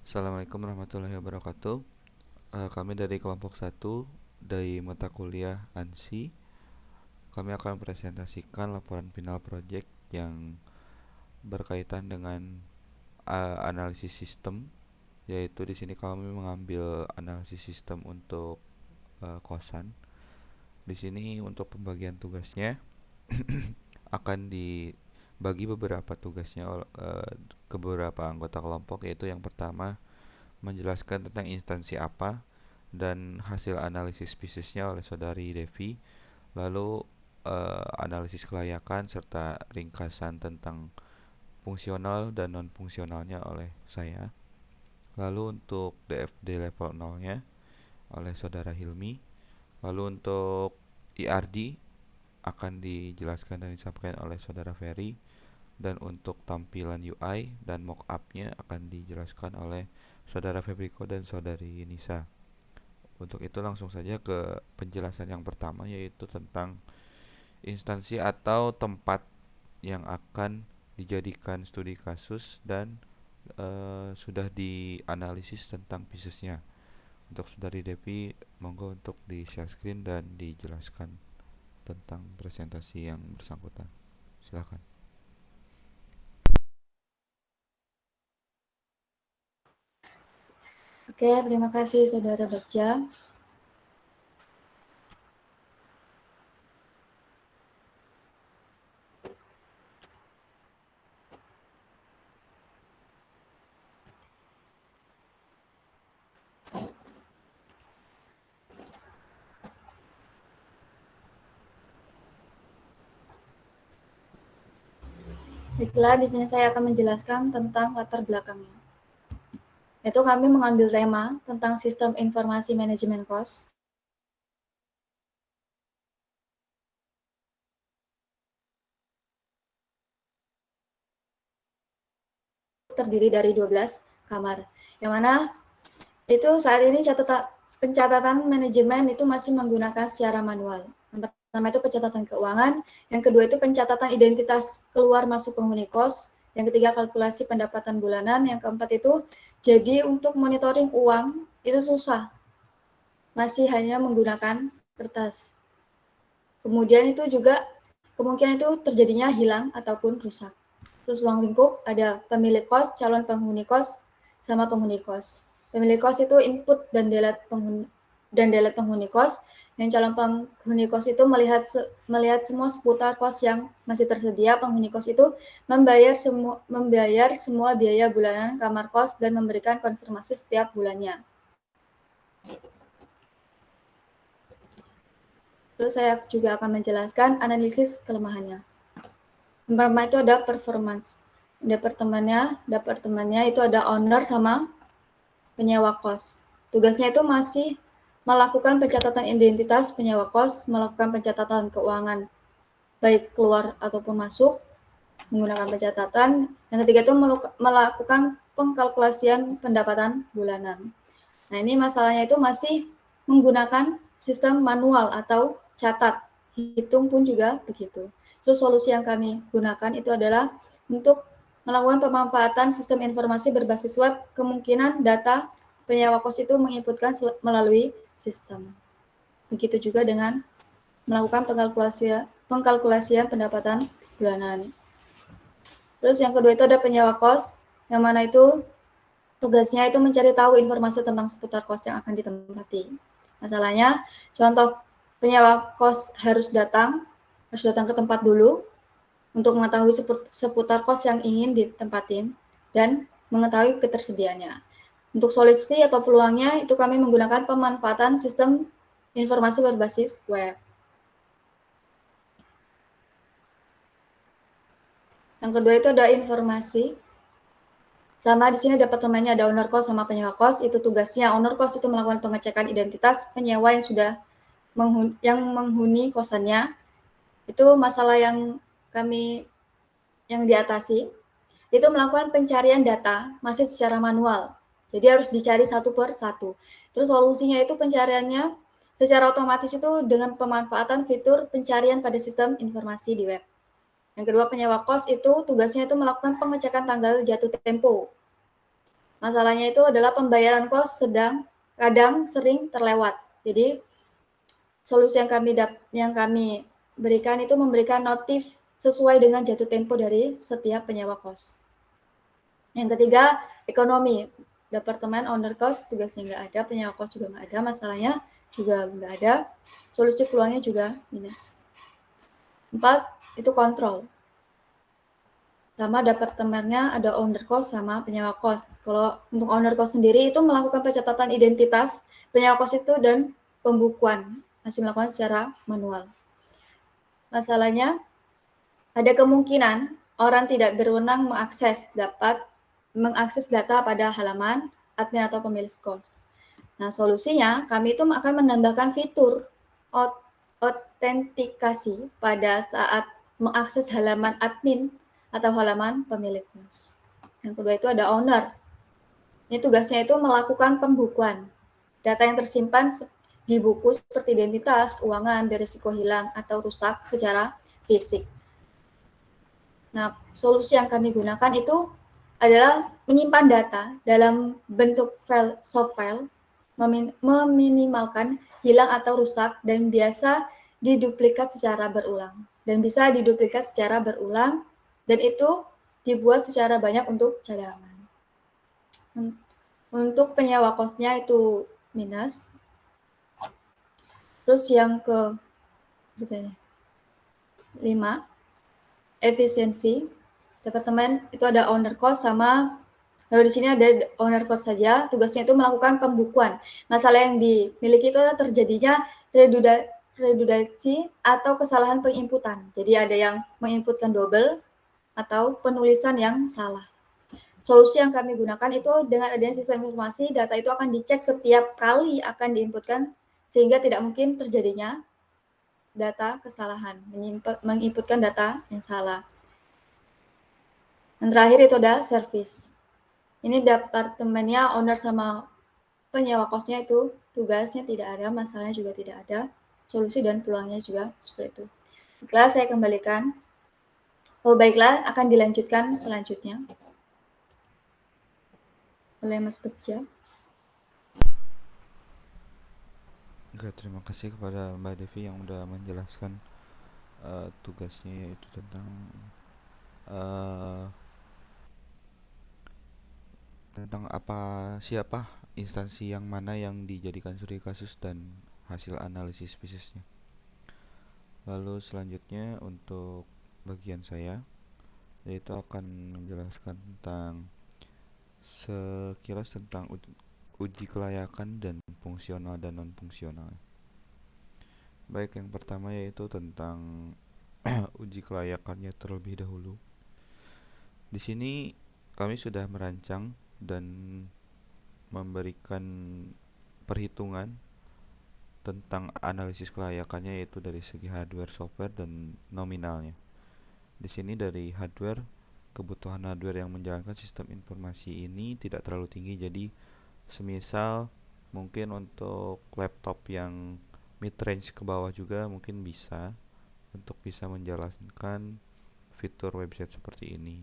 Assalamualaikum warahmatullahi wabarakatuh. Kami dari kelompok satu dari mata kuliah ANSI. Kami akan presentasikan laporan final project yang berkaitan dengan analisis sistem, yaitu di sini kami mengambil analisis sistem untuk kosan. Di sini untuk pembagian tugasnya akan dibagi beberapa tugasnya ke beberapa anggota kelompok, yaitu yang pertama menjelaskan tentang instansi apa dan hasil analisis spesiesnya oleh saudari Devi, lalu analisis kelayakan serta ringkasan tentang fungsional dan non fungsionalnya oleh saya, lalu untuk DFD level 0-nya oleh saudara Hilmi, lalu untuk IRD akan dijelaskan dan disampaikan oleh saudara Ferry, dan untuk tampilan UI dan mockup-nya akan dijelaskan oleh saudara Febriko dan saudari Nisa. Untuk itu langsung saja ke penjelasan yang pertama, yaitu tentang instansi atau tempat yang akan dijadikan studi kasus dan sudah dianalisis tentang piecesnya. Untuk saudari Devi, monggo untuk di share screen dan dijelaskan tentang presentasi yang bersangkutan. Silakan. Oke, terima kasih Saudara Bagja. Baiklah, di sini saya akan menjelaskan tentang latar belakangnya. Yaitu kami mengambil tema tentang sistem informasi manajemen kos. Terdiri dari 12 kamar. Yang mana itu saat ini pencatatan manajemen itu masih menggunakan secara manual. Yang pertama itu pencatatan keuangan, yang kedua itu pencatatan identitas keluar masuk penghuni kos, yang ketiga kalkulasi pendapatan bulanan, yang keempat itu jadi untuk monitoring uang itu susah, masih hanya menggunakan kertas. Kemudian itu juga kemungkinan itu terjadinya hilang ataupun rusak. Terus ruang lingkup ada pemilik kos, calon penghuni kos, sama penghuni kos. Pemilik kos itu input dan delete penghuni kos. Yang calon penghuni kos itu melihat semua seputar kos yang masih tersedia. Penghuni kos itu membayar semua biaya bulanan kamar kos dan memberikan konfirmasi setiap bulannya. Terus saya juga akan menjelaskan analisis kelemahannya. Yang pertama itu ada performance. Departemennya itu ada owner sama penyewa kos. Tugasnya itu masih melakukan pencatatan identitas penyewa kos, melakukan pencatatan keuangan, baik keluar ataupun masuk, menggunakan pencatatan. Yang ketiga itu melakukan pengkalkulasian pendapatan bulanan. Nah, ini masalahnya itu masih menggunakan sistem manual atau catat. Hitung pun juga begitu. Terus solusi yang kami gunakan itu adalah untuk melakukan pemanfaatan sistem informasi berbasis web, kemungkinan data penyewa kos itu menginputkan melalui sistem. Begitu juga dengan melakukan pengkalkulasian pendapatan bulanan. Terus yang kedua itu ada penyewa kos, yang mana itu tugasnya itu mencari tahu informasi tentang seputar kos yang akan ditempati. Masalahnya, contoh penyewa kos harus datang ke tempat dulu untuk mengetahui seputar kos yang ingin ditempatin dan mengetahui ketersediaannya. Untuk solusi atau peluangnya itu kami menggunakan pemanfaatan sistem informasi berbasis web. Yang kedua itu ada informasi. Sama di sini departemennya ada owner kos sama penyewa kos. Itu tugasnya owner kos itu melakukan pengecekan identitas penyewa yang sudah menghuni kosannya. Itu masalah yang diatasi. Itu melakukan pencarian data masih secara manual. Jadi harus dicari satu per satu. Terus solusinya itu pencariannya secara otomatis itu dengan pemanfaatan fitur pencarian pada sistem informasi di web. Yang kedua, penyewa kos itu tugasnya itu melakukan pengecekan tanggal jatuh tempo. Masalahnya itu adalah pembayaran kos kadang sering terlewat. Jadi solusi yang kami berikan itu memberikan notif sesuai dengan jatuh tempo dari setiap penyewa kos. Yang ketiga, ekonomi. Departemen owner cost tugasnya nggak ada, penyewa kos juga nggak ada, masalahnya juga nggak ada, solusi peluangnya juga minus. 4, itu kontrol. Pertama, departemennya ada owner cost sama penyewa kos. Kalau untuk owner cost sendiri itu melakukan pencatatan identitas penyewa kos itu dan pembukuan masih melakukan secara manual. Masalahnya ada kemungkinan orang tidak berwenang dapat mengakses data pada halaman admin atau pemilik kos. Nah, solusinya kami itu akan menambahkan fitur autentikasi pada saat mengakses halaman admin atau halaman pemilik kos. Yang kedua itu ada owner. Ini tugasnya itu melakukan pembukuan. Data yang tersimpan di buku seperti identitas, keuangan, beresiko hilang atau rusak secara fisik. Nah, solusi yang kami gunakan itu adalah menyimpan data dalam bentuk soft file, meminimalkan hilang atau rusak, dan biasa diduplikat secara berulang. Dan bisa diduplikat secara berulang, dan itu dibuat secara banyak untuk cadangan. Untuk penyewa kosnya itu minus. Terus yang ke 5, efisiensi. Departemen itu ada owner cost sama lalu di sini ada owner cost saja, tugasnya itu melakukan pembukuan. Masalah yang dimiliki itu terjadinya redundansi atau kesalahan penginputan. Jadi ada yang menginputkan double atau penulisan yang salah. Solusi yang kami gunakan itu dengan adanya sistem informasi, data itu akan dicek setiap kali akan diinputkan sehingga tidak mungkin terjadinya data kesalahan, menginputkan data yang salah. Yang terakhir itu ada service. Ini departemennya owner sama penyewa kosnya itu tugasnya tidak ada, masalahnya juga tidak ada, solusi dan peluangnya juga seperti itu. Baiklah, saya kembalikan. Oh baiklah, akan dilanjutkan selanjutnya oleh Mas Beja. Oke, terima kasih kepada Mbak Devi yang udah menjelaskan tugasnya, yaitu uh, tentang siapa instansi yang mana yang dijadikan suri kasus dan hasil analisis spesiesnya. Lalu selanjutnya untuk bagian saya, yaitu akan menjelaskan tentang sekilas tentang uji kelayakan dan fungsional dan non fungsional. Baik, yang pertama yaitu tentang uji kelayakannya terlebih dahulu. Di sini kami sudah merancang dan memberikan perhitungan tentang analisis kelayakannya, yaitu dari segi hardware, software, dan nominalnya. Di sini dari hardware, kebutuhan hardware yang menjalankan sistem informasi ini tidak terlalu tinggi, jadi semisal mungkin untuk laptop yang mid range ke bawah juga mungkin bisa untuk bisa menjalankan fitur website seperti ini.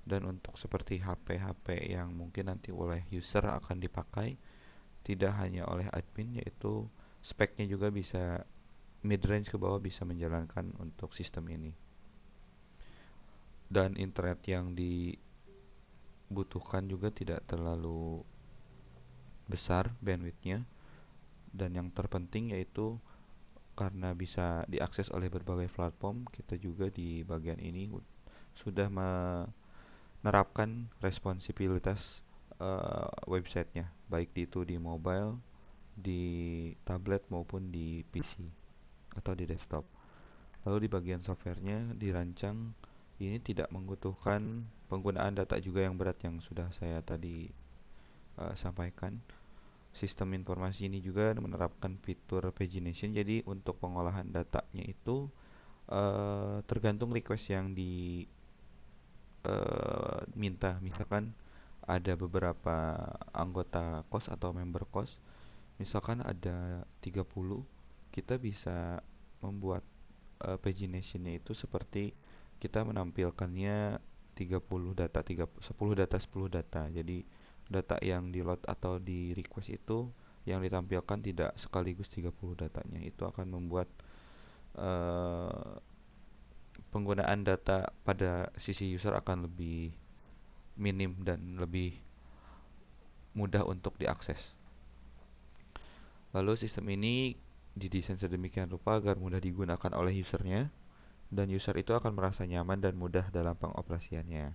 Dan untuk seperti HP-HP yang mungkin nanti oleh user akan dipakai, tidak hanya oleh admin, yaitu speknya juga bisa mid range ke bawah bisa menjalankan untuk sistem ini. Dan internet yang dibutuhkan juga tidak terlalu besar bandwidthnya. Dan yang terpenting yaitu karena bisa diakses oleh berbagai platform, kita juga di bagian ini sudah menerapkan responsibilitas websitenya, baik itu di mobile, di tablet maupun di PC atau di desktop. Lalu di bagian softwarenya dirancang ini tidak membutuhkan penggunaan data juga yang berat yang sudah saya tadi sampaikan. Sistem informasi ini juga menerapkan fitur pagination, jadi untuk pengolahan datanya itu tergantung request yang diminta. Misalkan ada beberapa anggota kos atau member kos, misalkan ada 30, kita bisa membuat paginationnya itu seperti kita menampilkannya 30 data, 10 data, 10 data. Jadi data yang di load atau di request itu yang ditampilkan tidak sekaligus 30 datanya. Itu akan membuat uh, penggunaan data pada sisi user akan lebih minim dan lebih mudah untuk diakses. Lalu sistem ini didesain sedemikian rupa agar mudah digunakan oleh usernya, dan user itu akan merasa nyaman dan mudah dalam pengoperasiannya.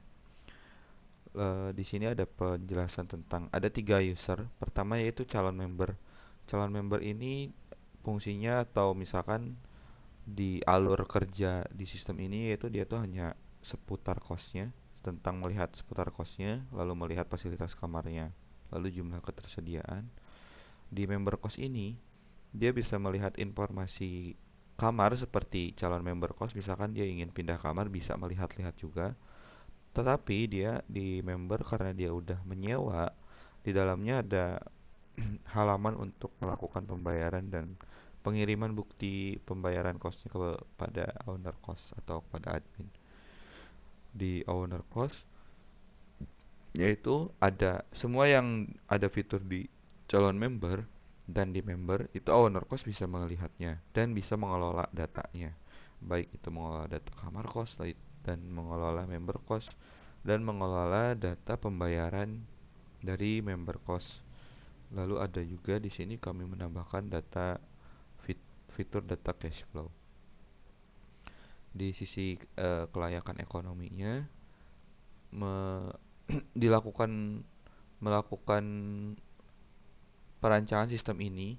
Di sini ada penjelasan tentang ada 3 user. Pertama yaitu calon member. Calon member ini fungsinya atau misalkan di alur kerja di sistem ini yaitu dia tuh hanya seputar kosnya, tentang melihat seputar kosnya, lalu melihat fasilitas kamarnya, lalu jumlah ketersediaan. Di member kos ini dia bisa melihat informasi kamar seperti calon member kos, misalkan dia ingin pindah kamar bisa melihat-lihat juga. Tetapi dia di member karena dia udah menyewa, di dalamnya ada halaman untuk melakukan pembayaran dan pengiriman bukti pembayaran kosnya kepada owner kos atau kepada admin. Di owner kos yaitu ada semua yang ada fitur di calon member dan di member itu owner kos bisa melihatnya dan bisa mengelola datanya, baik itu mengelola data kamar kos dan mengelola member kos dan mengelola data pembayaran dari member kos. Lalu ada juga di sini kami menambahkan data fitur data cash flow. Di sisi kelayakan ekonominya me- dilakukan melakukan perancangan sistem ini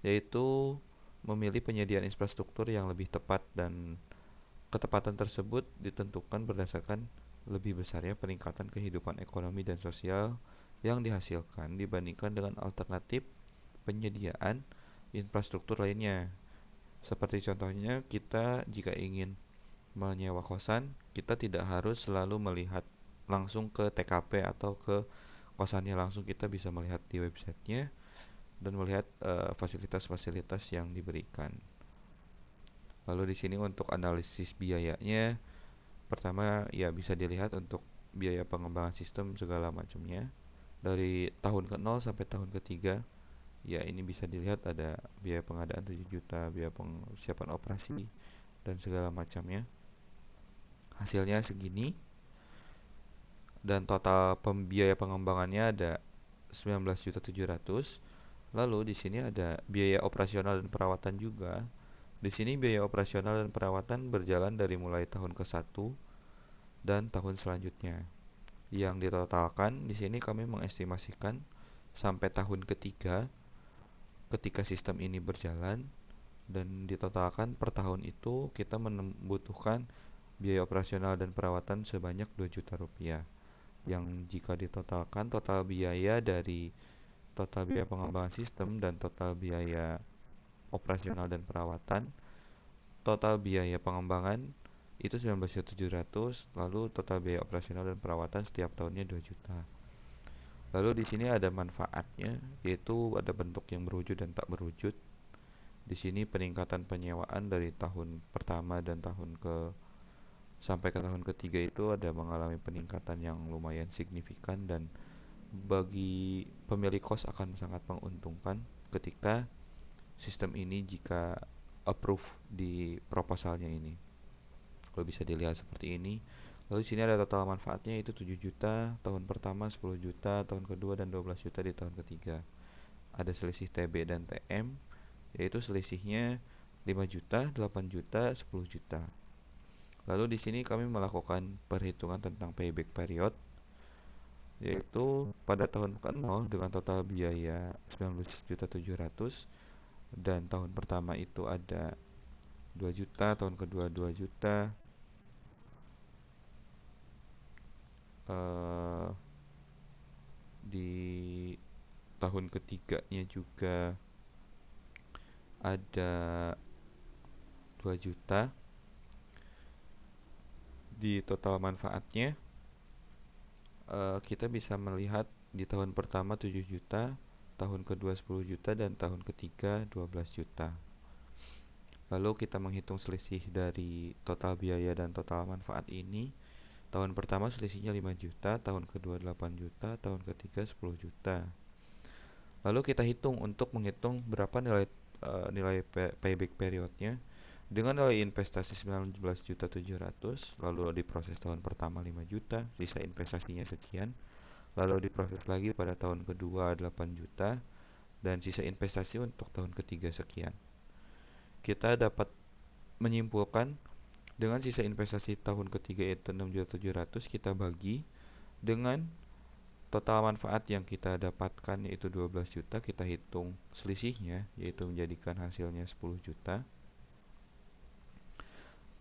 yaitu memilih penyediaan infrastruktur yang lebih tepat, dan ketepatan tersebut ditentukan berdasarkan lebih besarnya peningkatan kehidupan ekonomi dan sosial yang dihasilkan dibandingkan dengan alternatif penyediaan infrastruktur lainnya. Seperti contohnya, kita jika ingin menyewa kosan, kita tidak harus selalu melihat langsung ke TKP atau ke kosannya langsung, kita bisa melihat di websitenya dan melihat fasilitas-fasilitas yang diberikan. Lalu di sini untuk analisis biayanya, pertama ya bisa dilihat untuk biaya pengembangan sistem segala macamnya dari tahun ke-0 sampai tahun ketiga. Ya ini bisa dilihat ada biaya pengadaan 7 juta, biaya persiapan operasi dan segala macamnya. Hasilnya segini dan total biaya pengembangannya ada 19.700.000. Lalu di sini ada biaya operasional dan perawatan juga. Di sini biaya operasional dan perawatan berjalan dari mulai tahun ke-1 dan tahun selanjutnya. Yang ditotalkan di sini kami mengestimasikan sampai tahun ketiga ketika sistem ini berjalan, dan ditotalkan per tahun itu kita membutuhkan biaya operasional dan perawatan sebanyak 2 juta rupiah. Yang jika ditotalkan total biaya dari total biaya pengembangan sistem dan total biaya operasional dan perawatan, total biaya pengembangan itu 19.700, lalu total biaya operasional dan perawatan setiap tahunnya 2 juta. Lalu di sini ada manfaatnya, yaitu ada bentuk yang berwujud dan tak berwujud. Di sini peningkatan penyewaan dari tahun pertama dan sampai ke tahun ketiga itu ada mengalami peningkatan yang lumayan signifikan, dan bagi pemilik kos akan sangat menguntungkan ketika sistem ini jika approve di proposalnya ini. Kalau bisa dilihat seperti ini. Lalu di sini ada total manfaatnya itu 7 juta tahun pertama, 10 juta tahun kedua, dan 12 juta di tahun ketiga. Ada selisih TB dan TM, yaitu selisihnya 5 juta, 8 juta, 10 juta. Lalu di sini kami melakukan perhitungan tentang payback period, yaitu pada tahun ke-0 dengan total biaya 19.700.000 dan tahun pertama itu ada 2 juta, tahun kedua 2 juta, eh, di tahun ketiganya juga ada 2 juta. Di total manfaatnya kita bisa melihat di tahun pertama 7 juta, tahun kedua 10 juta, dan tahun ketiga 12 juta. Lalu kita menghitung selisih dari total biaya dan total manfaat ini, Tahun pertama selisihnya 5 juta, tahun kedua 8 juta, tahun ketiga 10 juta. Lalu kita hitung untuk menghitung berapa nilai payback periodnya dengan nilai investasi 19 juta 700, lalu diproses tahun pertama 5 juta, sisa investasinya sekian, lalu diproses lagi pada tahun kedua 8 juta, dan sisa investasi untuk tahun ketiga sekian. Kita dapat menyimpulkan dengan sisa investasi tahun ketiga yaitu 6.700 kita bagi dengan total manfaat yang kita dapatkan yaitu 12 juta, kita hitung selisihnya yaitu menjadikan hasilnya 10 juta.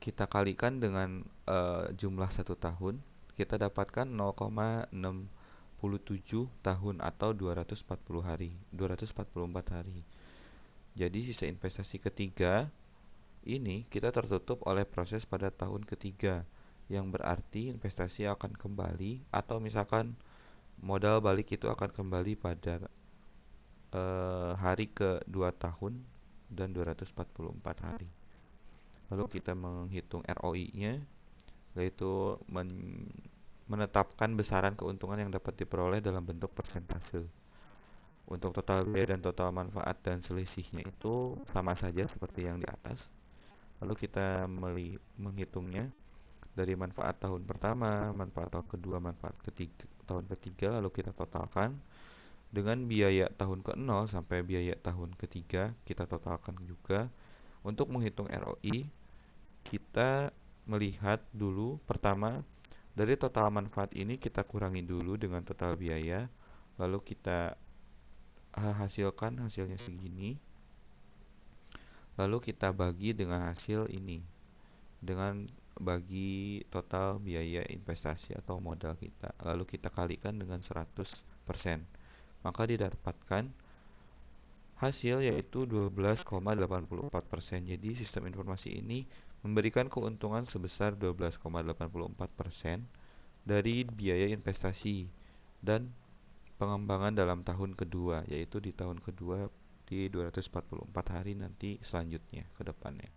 Kita kalikan dengan jumlah 1 tahun, kita dapatkan 0,6 tahun atau 240 hari, 244 hari. Jadi sisa investasi ketiga ini kita tertutup oleh proses pada tahun ketiga, yang berarti investasi akan kembali atau misalkan modal balik itu akan kembali pada hari ke 2 tahun dan 244 hari. Lalu kita menghitung ROI-nya, yaitu menetapkan besaran keuntungan yang dapat diperoleh dalam bentuk persentase. Untuk total biaya dan total manfaat dan selisihnya itu sama saja seperti yang di atas. Lalu kita menghitungnya dari manfaat tahun pertama, manfaat tahun kedua, manfaat tahun ketiga, lalu kita totalkan dengan biaya tahun ke-0 sampai biaya tahun ketiga, kita totalkan juga. Untuk menghitung ROI, kita melihat dulu pertama dari total manfaat ini kita kurangi dulu dengan total biaya, lalu kita hasilkan hasilnya segini, lalu kita bagi dengan hasil ini, dengan bagi total biaya investasi atau modal kita, lalu kita kalikan dengan 100%, maka didapatkan hasil yaitu 12,84%. Jadi sistem informasi ini memberikan keuntungan sebesar 12,84% dari biaya investasi dan pengembangan dalam tahun kedua, yaitu di tahun kedua di 244 hari nanti selanjutnya ke depannya.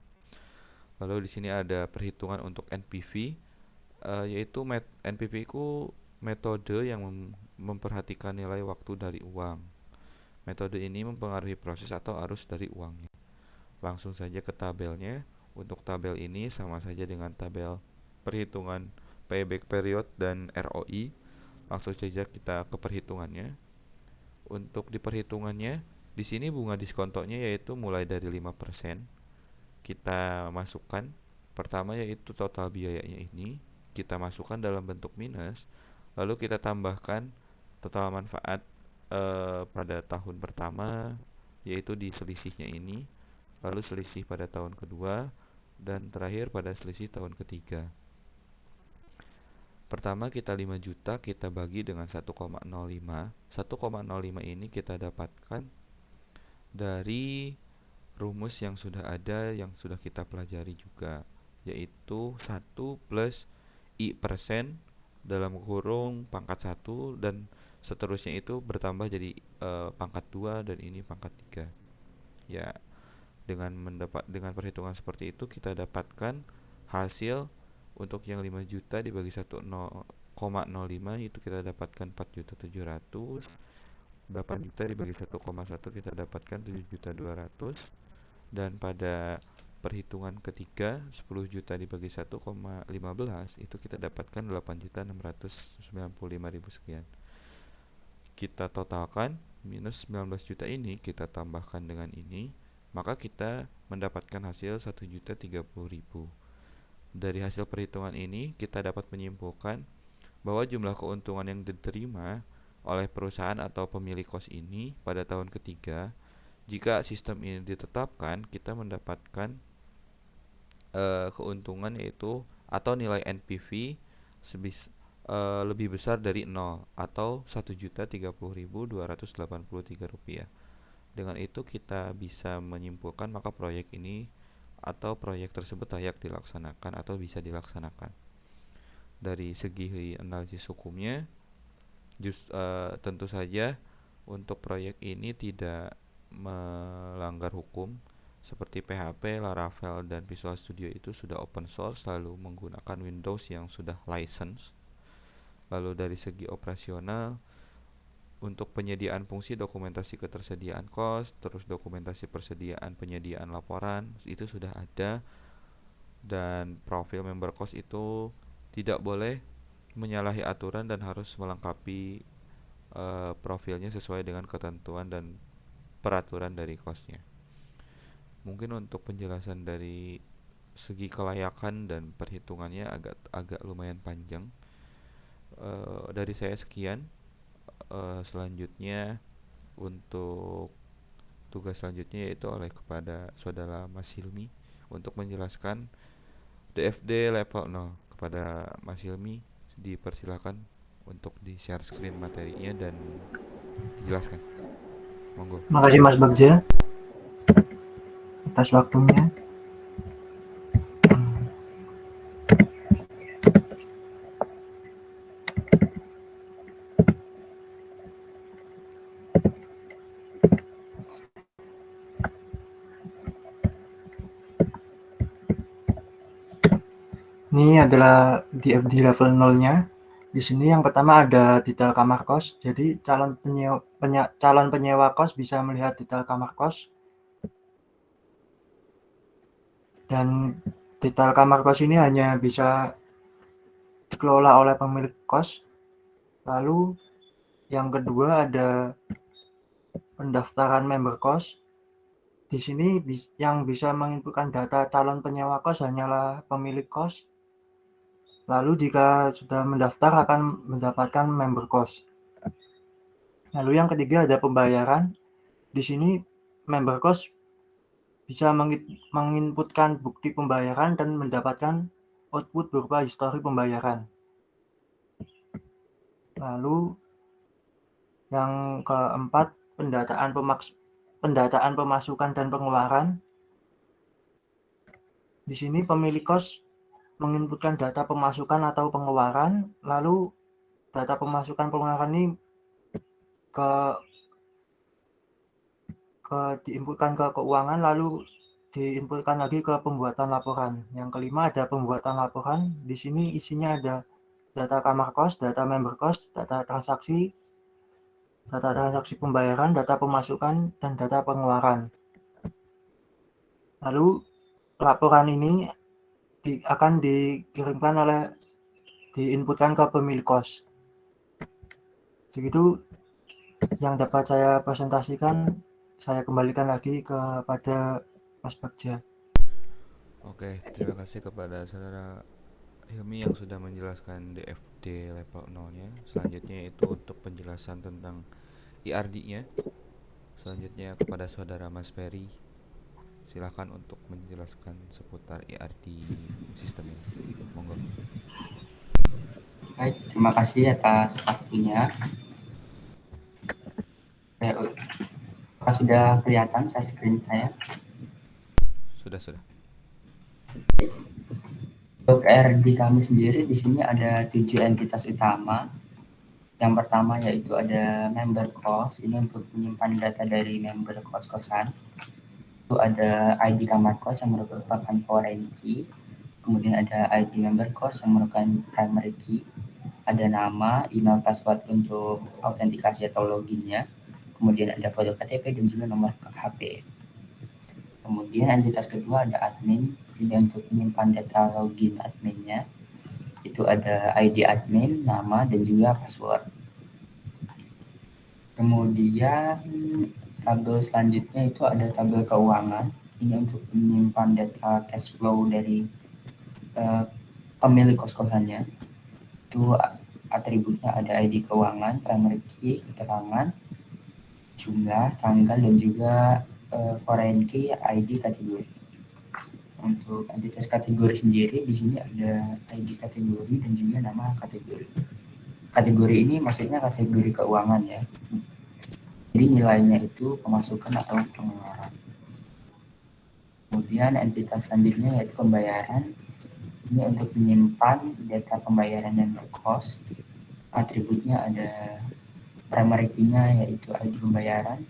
Lalu di sini ada perhitungan untuk NPV, yaitu NPV itu metode yang memperhatikan nilai waktu dari uang. Metode ini mempengaruhi proses atau arus dari uangnya. Langsung saja ke tabelnya. Untuk tabel ini sama saja dengan tabel perhitungan payback period dan ROI. Langsung saja kita ke perhitungannya. Untuk di perhitungannya, di sini bunga diskontonya yaitu mulai dari 5%. Kita masukkan pertama yaitu total biayanya ini, kita masukkan dalam bentuk minus, lalu kita tambahkan total manfaat pada tahun pertama yaitu di selisihnya ini, lalu selisih pada tahun kedua, dan terakhir pada selisih tahun ketiga. Pertama kita 5 juta kita bagi dengan 1,05. 1,05 ini kita dapatkan dari rumus yang sudah ada yang sudah kita pelajari juga, yaitu 1 plus I persen dalam kurung pangkat 1 dan seterusnya itu bertambah jadi pangkat 2 dan ini pangkat 3. Ya, dengan perhitungan seperti itu kita dapatkan hasil untuk yang 5 juta dibagi 1,05 itu kita dapatkan 4.700.000. 8 juta dibagi 1,1 kita dapatkan 7.200.000. Dan pada perhitungan ketiga 10 juta dibagi 1,15 itu kita dapatkan 8.695.000 sekian. Kita totalkan minus 19 juta ini kita tambahkan dengan ini, maka kita mendapatkan hasil 1.030.000. Dari hasil perhitungan ini kita dapat menyimpulkan bahwa jumlah keuntungan yang diterima oleh perusahaan atau pemilik kos ini pada tahun ketiga, jika sistem ini ditetapkan, kita mendapatkan keuntungan yaitu atau nilai NPV lebih besar dari 0 atau Rp1.030.283. Dengan itu kita bisa menyimpulkan maka proyek ini atau proyek tersebut layak dilaksanakan atau bisa dilaksanakan. Dari segi analisis hukumnya, tentu saja untuk proyek ini tidak melanggar hukum seperti PHP, Laravel, dan Visual Studio itu sudah open source lalu menggunakan Windows yang sudah license. Lalu dari segi operasional, untuk penyediaan fungsi dokumentasi ketersediaan kos, terus dokumentasi persediaan penyediaan laporan, itu sudah ada. Dan profil member kos itu tidak boleh menyalahi aturan dan harus melengkapi profilnya sesuai dengan ketentuan dan peraturan dari kosnya. Mungkin untuk penjelasan dari segi kelayakan dan perhitungannya agak agak lumayan panjang. Dari saya sekian. Selanjutnya untuk tugas selanjutnya yaitu oleh kepada saudara Mas Hilmi untuk menjelaskan DFD level 0. Kepada Mas Hilmi dipersilakan untuk di share screen materinya dan dijelaskan. Monggo. Makasih Mas Bagja atas waktunya. Ini adalah DFD level 0-nya. Di sini yang pertama ada detail kamar kos. Jadi calon penyewa kos bisa melihat detail kamar kos. Dan detail kamar kos ini hanya bisa dikelola oleh pemilik kos. Lalu yang kedua ada pendaftaran member kos. Di sini yang bisa menginputkan data calon penyewa kos hanyalah pemilik kos. Lalu jika sudah mendaftar akan mendapatkan member kos. Lalu yang ketiga ada pembayaran. Di sini member kos bisa menginputkan bukti pembayaran dan mendapatkan output berupa histori pembayaran. Lalu yang keempat pendataan pemasukan dan pengeluaran. Di sini pemilik kos menginputkan data pemasukan atau pengeluaran, lalu data pemasukan pengeluaran ini diinputkan ke keuangan, lalu diinputkan lagi ke pembuatan laporan. Yang kelima ada pembuatan laporan. Di sini isinya ada data kamar kos, data member kos, data transaksi pembayaran, data pemasukan, dan data pengeluaran. Lalu laporan ini akan diinputkan ke pemilik kos. Begitu yang dapat saya presentasikan. Saya kembalikan lagi kepada Mas Bagja. Oke, terima kasih kepada saudara Hilmi yang sudah menjelaskan DFD level 0-nya. Selanjutnya itu untuk penjelasan tentang IRD-nya. Selanjutnya kepada saudara Mas Ferry, silakan untuk menjelaskan seputar IRD sistem ini. Monggo. Baik, terima kasih atas waktunya. Apakah sudah kelihatan screen saya? Sudah. Untuk IRD kami sendiri di sini ada 7 entitas utama. Yang pertama yaitu ada member kos, ini untuk menyimpan data dari member kos-kosan. Itu ada ID kamar kos yang merupakan foreign key. Kemudian ada ID member kos yang merupakan primary key. Ada nama, email, password untuk autentikasi atau loginnya. Kemudian ada foto KTP dan juga nomor HP. Kemudian entitas kedua ada admin, ini untuk menyimpan data login adminnya. Itu ada ID admin, nama, dan juga password. Kemudian tabel selanjutnya itu ada tabel keuangan, ini untuk menyimpan data cash flow dari pemilik kos-kosannya. Itu atributnya ada ID keuangan, primary key, keterangan, jumlah, tanggal, dan juga foreign key, ID kategori. Untuk entitas kategori sendiri di sini ada ID kategori dan juga nama kategori. Kategori ini maksudnya kategori keuangan ya. Jadi nilainya itu pemasukan atau pengeluaran. Kemudian entitas selanjutnya yaitu pembayaran. Ini untuk menyimpan data pembayaran dan berkos. Atributnya ada primary key-nya yaitu ID pembayaran,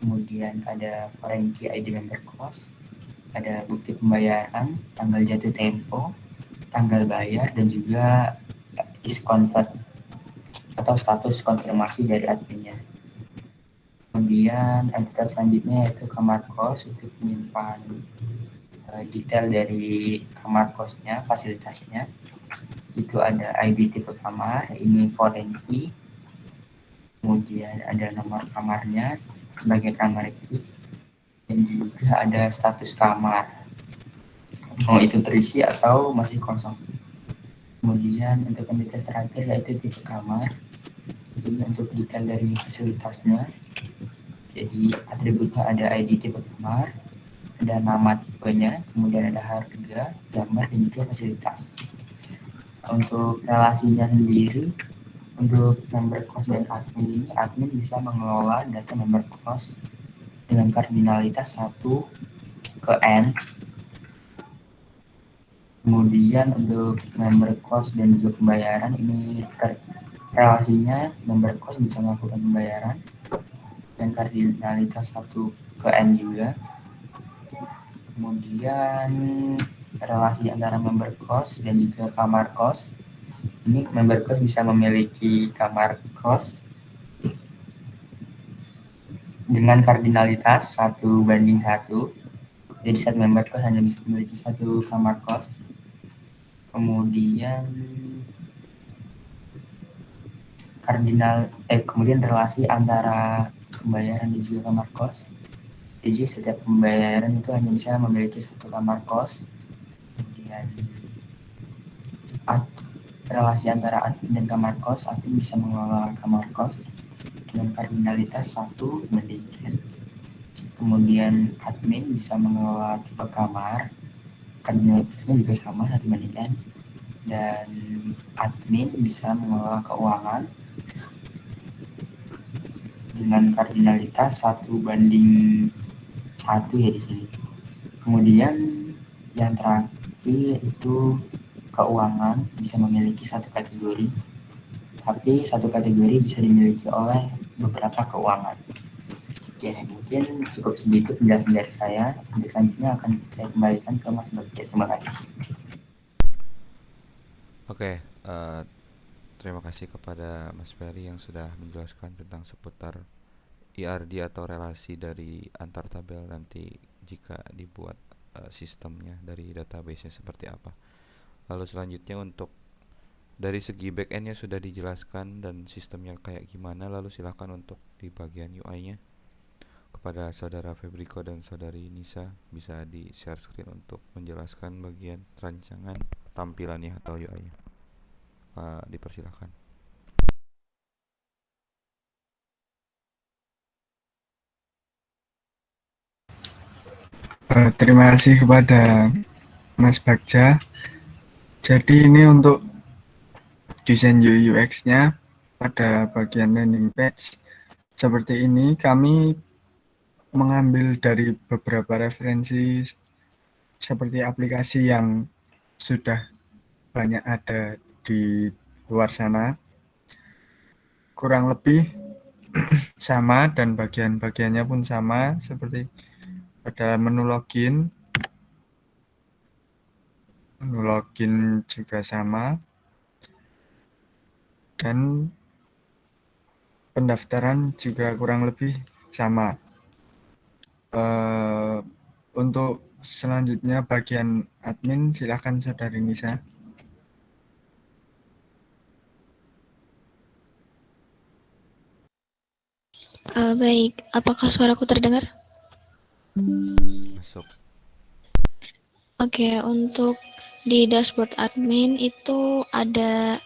kemudian ada foreign key ID member cost, ada bukti pembayaran, tanggal jatuh tempo, tanggal bayar, dan juga is convert atau status konfirmasi dari adminnya. Kemudian entitas selanjutnya yaitu kamar kos untuk menyimpan detail dari kamar kosnya, fasilitasnya. Itu ada ID tipe kamar, ini foreign key, kemudian ada nomor kamarnya sebagai primary key, dan juga ada status kamar, mau itu terisi atau masih kosong. Kemudian untuk entitas terakhir yaitu tipe kamar, ini untuk detail dari fasilitasnya. Jadi atributnya ada ID tipe kamar, ada nama tipenya, kemudian ada harga, gambar, dan juga fasilitas. Untuk relasinya sendiri, untuk member cost dan admin ini, admin bisa mengelola data member cost dengan kardinalitas 1 ke N. Kemudian untuk member cost dan juga pembayaran ini relasinya member cost bisa melakukan pembayaran dan kardinalitas 1 ke N juga. Kemudian relasi antara member cost dan juga kamar kos, ini member kos bisa memiliki kamar kos dengan kardinalitas 1:1. Jadi satu member kos hanya bisa memiliki satu kamar kos. Kemudian kemudian relasi antara pembayaran dan juga kamar kos. Jadi setiap pembayaran itu hanya bisa memiliki satu kamar kos. Kemudian relasi antara admin dan kamar kos, admin bisa mengelola kamar kos dengan kardinalitas 1:N. Kemudian admin bisa mengelola tipe kamar, kardinalitasnya juga sama 1:N. Dan admin bisa mengelola keuangan dengan kardinalitas 1:1 ya di sini. Kemudian yang terakhir itu keuangan bisa memiliki satu kategori, tapi satu kategori bisa dimiliki oleh beberapa keuangan. Oke, mungkin cukup segitu penjelasan dari saya. Untuk selanjutnya akan saya kembalikan ke Mas Bagja. Terima kasih. Oke, terima kasih kepada Mas Ferry yang sudah menjelaskan tentang seputar IRD atau relasi dari antar tabel nanti jika dibuat sistemnya dari database-nya seperti apa. Lalu selanjutnya untuk dari segi back-end-nya sudah dijelaskan dan sistemnya kayak gimana, lalu silakan untuk di bagian UI-nya kepada saudara Febriko dan saudari Nisa bisa di share screen untuk menjelaskan bagian rancangan tampilannya atau UI-nya. Dipersilakan. Terima kasih kepada Mas Bagja. Jadi ini untuk desain UI UX-nya pada bagian landing page seperti ini. Kami mengambil dari beberapa referensi seperti aplikasi yang sudah banyak ada di luar sana. Kurang lebih sama dan bagian-bagiannya pun sama seperti pada menu login juga sama, dan pendaftaran juga kurang lebih sama. Untuk selanjutnya bagian admin silakan saudari Nisa. Baik, apakah suaraku terdengar? Masuk. Oke, untuk di dashboard admin itu ada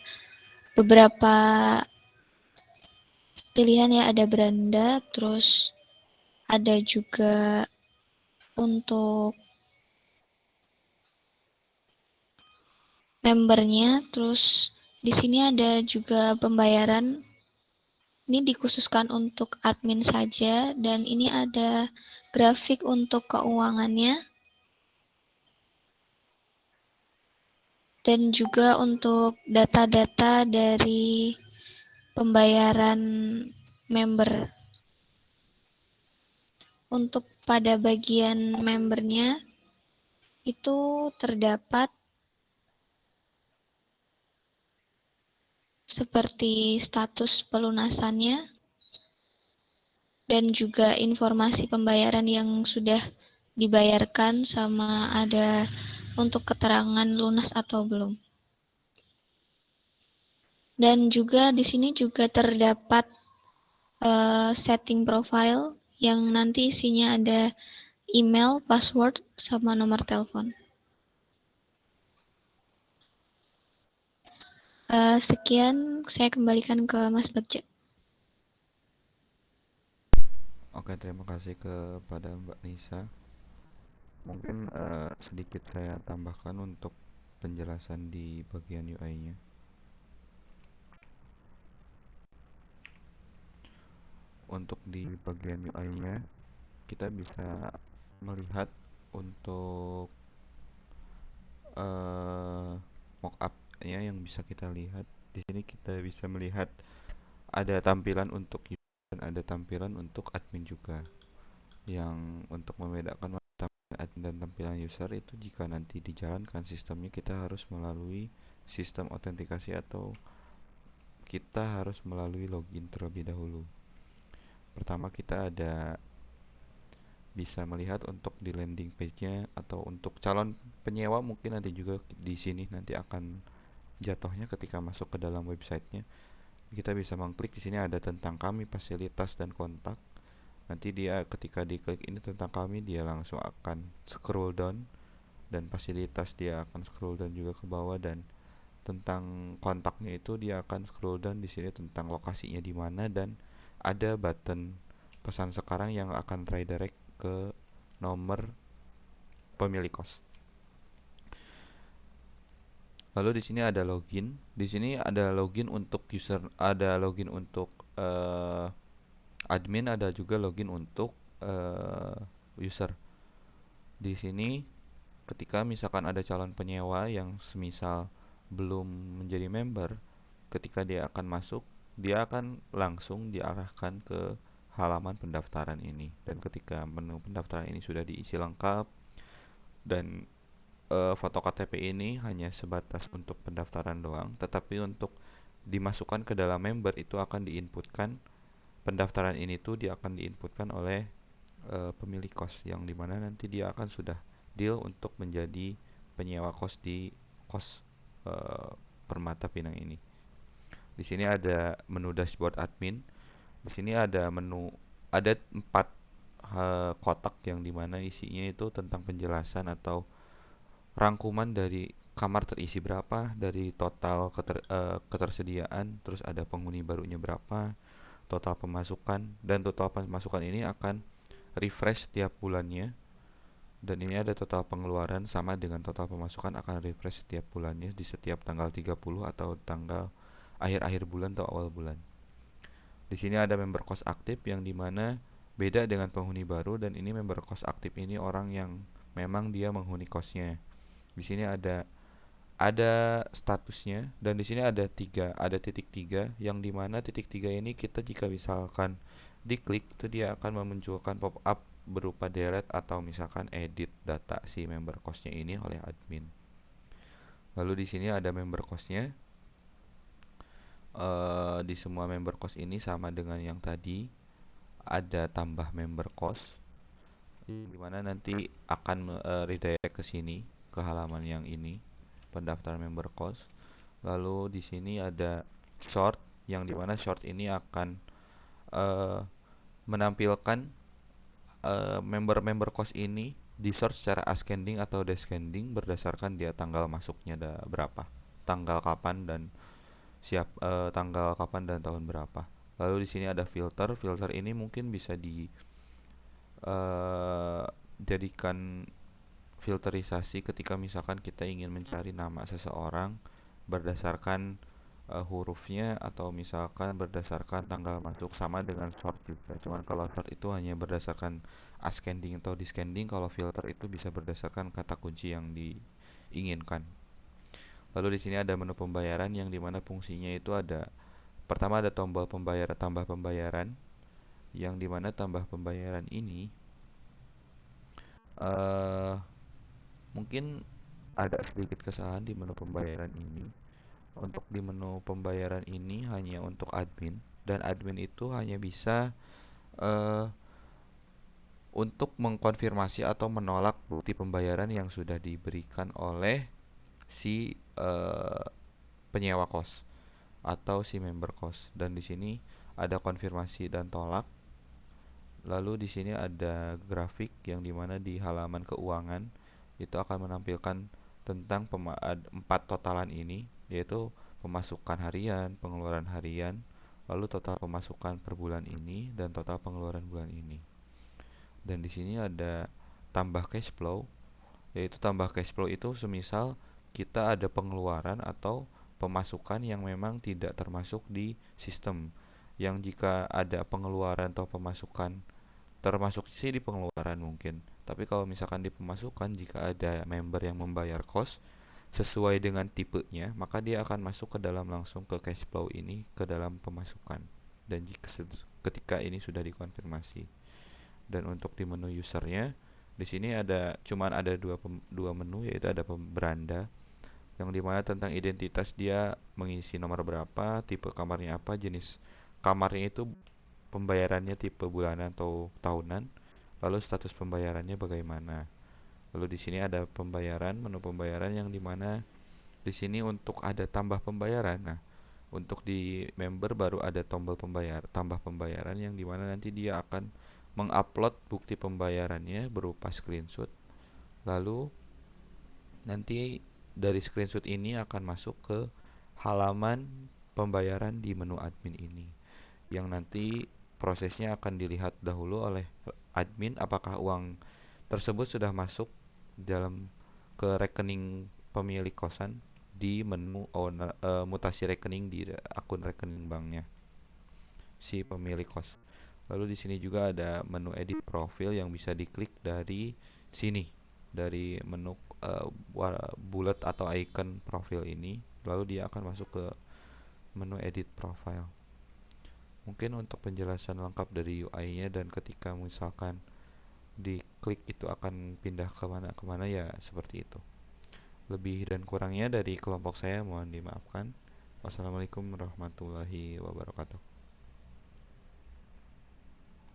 beberapa pilihan ya, ada beranda, terus ada juga untuk membernya, terus di sini ada juga pembayaran. Ini dikhususkan untuk admin saja, dan ini ada grafik untuk keuangannya, dan juga untuk data-data dari pembayaran member. Untuk pada bagian membernya itu terdapat seperti status pelunasannya dan juga informasi pembayaran yang sudah dibayarkan sama ada untuk keterangan lunas atau belum. Dan juga di sini juga terdapat setting profile yang nanti isinya ada email, password, sama nomor telepon. Sekian, saya kembalikan ke Mas Bagja. Oke, terima kasih kepada Mbak Nisa. Mungkin sedikit saya tambahkan untuk penjelasan di bagian UI-nya. Untuk di bagian UI-nya, kita bisa melihat untuk mockup-nya yang bisa kita lihat. Di sini kita bisa melihat ada tampilan untuk user dan ada tampilan untuk admin juga. Yang untuk membedakan tampilan admin dan tampilan user itu jika nanti dijalankan sistemnya kita harus melalui sistem autentikasi atau kita harus melalui login terlebih dahulu. Pertama kita ada bisa melihat untuk di landing page-nya atau untuk calon penyewa mungkin nanti juga di sini nanti akan jatuhnya ketika masuk ke dalam websitenya. Kita bisa mengklik di sini ada tentang kami, fasilitas dan kontak. Nanti dia ketika diklik ini tentang kami dia langsung akan scroll down dan fasilitas dia akan scroll down juga ke bawah dan tentang kontaknya itu dia akan scroll down di sini tentang lokasinya di mana dan ada button pesan sekarang yang akan redirect ke nomor pemilik kos. Lalu di sini ada login. Di sini ada login untuk user, ada login untuk admin, ada juga login untuk user. Di sini ketika misalkan ada calon penyewa yang semisal belum menjadi member, ketika dia akan masuk, dia akan langsung diarahkan ke halaman pendaftaran ini. Dan ketika menu pendaftaran ini sudah diisi lengkap dan foto KTP ini hanya sebatas untuk pendaftaran doang, tetapi untuk dimasukkan ke dalam member itu akan diinputkan pendaftaran ini tuh dia akan diinputkan oleh pemilik kos yang dimana nanti dia akan sudah deal untuk menjadi penyewa kos di kos Permata Pinang ini. Di sini ada menu dashboard admin. Di sini ada menu ada 4 kotak yang dimana isinya itu tentang penjelasan atau rangkuman dari kamar terisi berapa, dari total ketersediaan, terus ada penghuni barunya berapa, total pemasukan, dan total pemasukan ini akan refresh setiap bulannya. Dan ini ada total pengeluaran sama dengan total pemasukan akan refresh setiap bulannya di setiap tanggal 30 atau tanggal akhir-akhir bulan atau awal bulan. Di sini ada member kos aktif yang dimana beda dengan penghuni baru dan ini member kos aktif ini orang yang memang dia menghuni kosnya. Di sini ada statusnya dan di sini ada titik tiga yang dimana titik tiga ini kita jika misalkan diklik itu dia akan memunculkan pop up berupa delete atau misalkan edit data si member kosnya ini oleh admin. Lalu di sini ada member kosnya. Di semua member kos ini sama dengan yang tadi ada tambah member kos dimana nanti akan redirect ke sini ke halaman yang ini pendaftaran member kos. Lalu di sini ada short yang dimana short ini akan menampilkan member-member kos ini di sort secara ascending atau descending berdasarkan dia tanggal masuknya berapa, tanggal kapan dan tanggal kapan dan tahun berapa. Lalu di sini ada filter. Filter ini mungkin bisa dijadikan filterisasi ketika misalkan kita ingin mencari nama seseorang berdasarkan hurufnya atau misalkan berdasarkan tanggal masuk sama dengan short juga. Cuman kalau short itu hanya berdasarkan ascending atau descending, kalau filter itu bisa berdasarkan kata kunci yang diinginkan. Lalu di sini ada menu pembayaran yang dimana fungsinya itu ada pertama ada tombol pembayaran tambah pembayaran yang dimana tambah pembayaran ini eh mungkin ada sedikit kesalahan di menu pembayaran ini. Untuk di menu pembayaran ini hanya untuk admin, dan admin itu hanya bisa eh, untuk mengkonfirmasi atau menolak bukti pembayaran yang sudah diberikan oleh si penyewa kos atau si member kos. Dan di sini ada konfirmasi dan tolak. Lalu di sini ada grafik yang dimana di halaman keuangan itu akan menampilkan tentang 4 totalan ini, yaitu pemasukan harian, pengeluaran harian, lalu total pemasukan per bulan ini dan total pengeluaran bulan ini. Dan di sini ada tambah cash flow, yaitu tambah cash flow itu semisal kita ada pengeluaran atau pemasukan yang memang tidak termasuk di sistem. Yang jika ada pengeluaran atau pemasukan termasuk sih di pengeluaran mungkin. Tapi kalau misalkan di pemasukan, jika ada member yang membayar kos sesuai dengan tipenya, maka dia akan masuk ke dalam langsung ke cash flow ini ke dalam pemasukan. Dan jika ketika ini sudah dikonfirmasi. Dan untuk di menu usernya, di sini cuman ada dua menu, yaitu ada beranda yang dimana tentang identitas dia mengisi nomor berapa, tipe kamarnya apa, jenis kamarnya itu pembayarannya tipe bulanan atau tahunan, lalu status pembayarannya bagaimana. Lalu di sini ada pembayaran, menu pembayaran yang dimana di sini untuk ada tambah pembayaran. Nah, untuk di member baru ada tombol tambah pembayaran yang dimana nanti dia akan mengupload bukti pembayarannya berupa screenshot. Lalu nanti dari screenshot ini akan masuk ke halaman pembayaran di menu admin ini, yang nanti prosesnya akan dilihat dahulu oleh admin apakah uang tersebut sudah masuk dalam ke rekening pemilik kosan di menu mutasi rekening di akun rekening banknya si pemilik kos. Lalu di sini juga ada menu edit profil yang bisa diklik dari sini, dari menu bulat atau icon profil ini. Lalu dia akan masuk ke menu edit profile. Mungkin untuk penjelasan lengkap dari UI-nya dan ketika misalkan diklik itu akan pindah kemana ya seperti itu. Lebih dan kurangnya dari kelompok saya mohon dimaafkan. Wassalamualaikum warahmatullahi wabarakatuh.